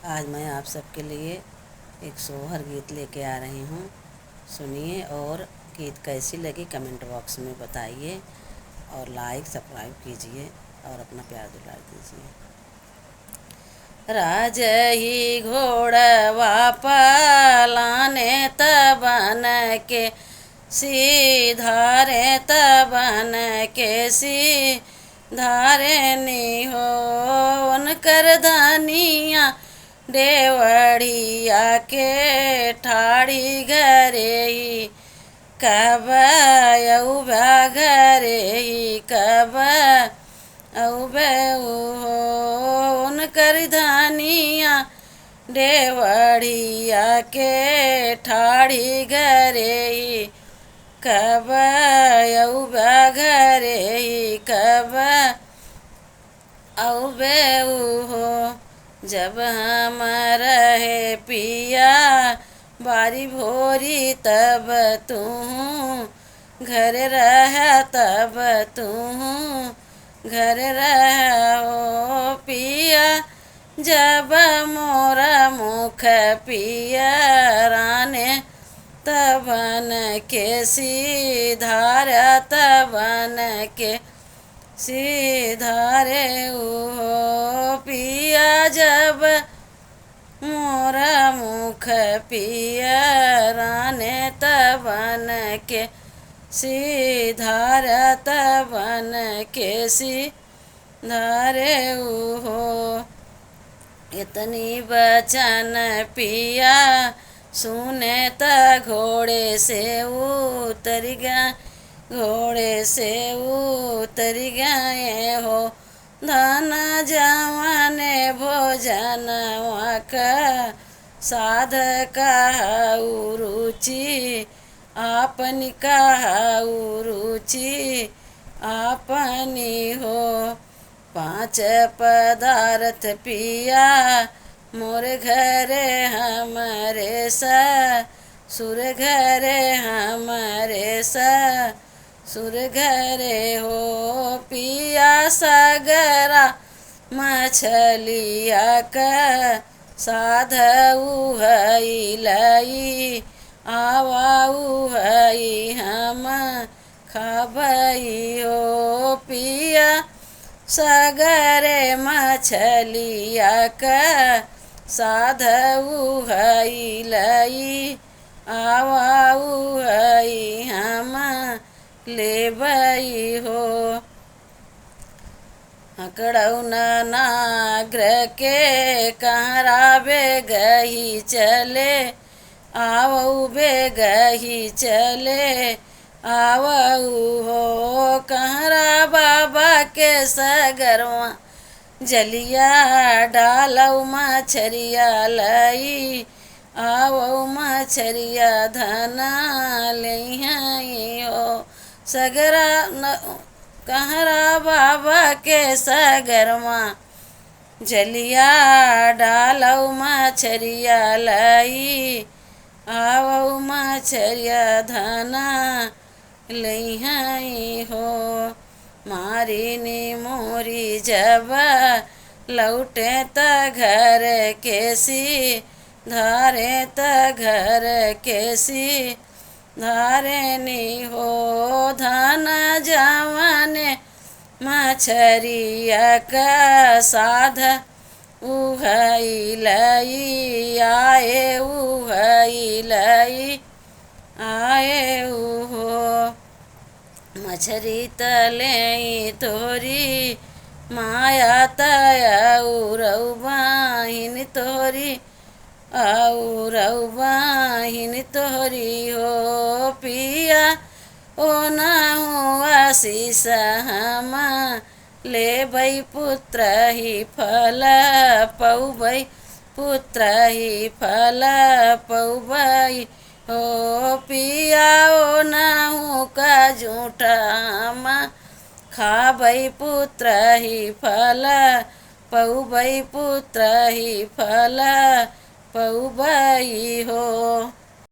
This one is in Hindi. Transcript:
आज मैं आप सबके लिए एक सोहर गीत लेके आ रही हूँ। सुनिए और गीत कैसी लगी कमेंट बॉक्स में बताइए और लाइक सब्सक्राइब कीजिए और अपना प्यार दुलार दीजिए। राजही घोड़वा पलाने तबन के सीधारे तबन के सीधारे नी हो उनकर धनिया डेवढ़िया के ठाड़ी घरे ही कब औबा घरे ही कब औबे हो उनकर धनिया डेवढ़िया के ठाड़ी घरे ही कब औबा घरे ही कब औबे हो। जब हम रहे पिया बारी भोरी तब तू घर रह तब तू घर रहो पिया जब मोरा मुख पिया राने तबन के सीधारा तबन के सीधारे हो पिया जब मोरा मुख पिया राने तबन के सीधारा तबन के सीधारे हो। इतनी बचन पिया सुने त घोड़े से उतर गया घोड़े से उतर गए हो धन जवन भोजन का साध कहु रुचि आपनी कहु रुचि आपनी हो। पांच पदार्थ पिया मोर घरे हमरे सुर घरे हमरे सुर घरे हो पिया सागरा मछलिया का साध उहई आवाऊ हई हम खाबई हो पिया सागरे मछलिया का साध उहई आवाऊ हई हम लेबई हो। हकड़ौन नाग्र के कहरा बेगही चले आवऊ बेगही चले आवऊ हो कहरा बाबा के सगरवा जलिया डालऊ मछरिया लई आवऊ मछरिया धना लई हो सगरा कहरा बाबा के सगरवा जलिया डालऊ मछरिया लई आवऊ मछरिया धना लई हो। मारी नी मोरी जब लौटे त घर के धारे त घर के धारे नी हो धन जवन मछरिया का साध उहई लई आए उहई लई आए हो। मछरी तले तोरी माया तयऊ बाहिन तोरी औरऊ बाहिन तोरी हो पिया ओ नाहू आशीष हम लेबई पुत्र ही फल पौबई पुत्र ही फल पौबई हो पिया ओ नाहू का झूठा हम खाबई पुत्र ही फल पौबई पुत्र ही फल पौबई हो।